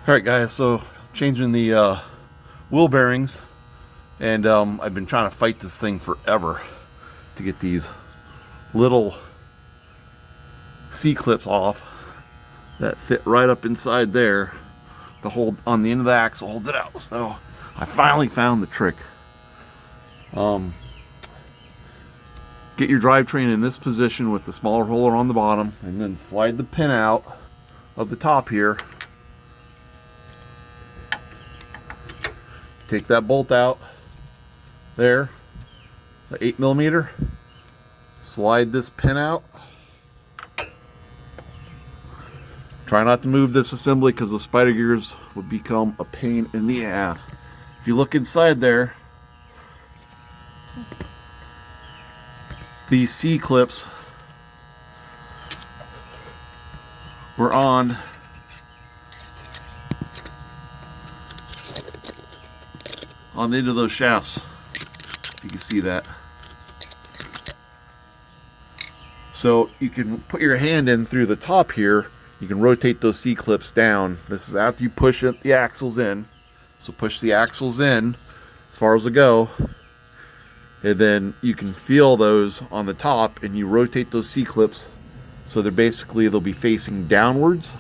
Alright guys, so changing the wheel bearings, and I've been trying to fight this thing forever to get these little C-clips off that fit right up inside there. The hold on the end of the axle holds it out. So I finally found the trick. Get your drivetrain in this position with the smaller roller on the bottom, and then slide the pin out of the top here. Take that bolt out there, the 8mm. Slide this pin out. Try not to move this assembly because the spider gears would become a pain in the ass. If you look inside there, these C-clips were on the end of those shafts. You can see that. So you can put your hand in through the top here. You can rotate those C-clips down. This is after you push the axles in. So push the axles in as far as they go, and then you can feel those on the top, and you rotate those C-clips so they'll be facing downwards.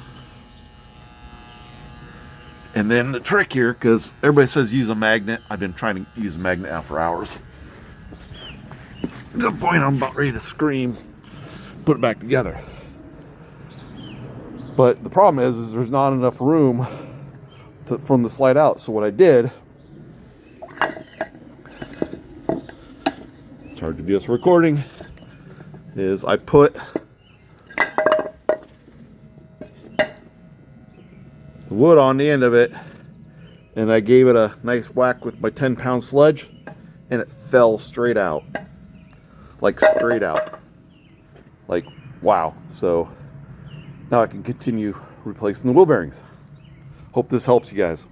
And then the trick here, because everybody says use a magnet. I've been trying to use a magnet now for hours. To the point I'm about ready to scream. Put it back together. But the problem is there's not enough room from the slide out. So what I did, it's hard to do this recording, is I put wood on the end of it, and I gave it a nice whack with my 10-pound sledge, and it fell straight out. Like straight out. Like, wow. So now I can continue replacing the wheel bearings. Hope this helps you guys.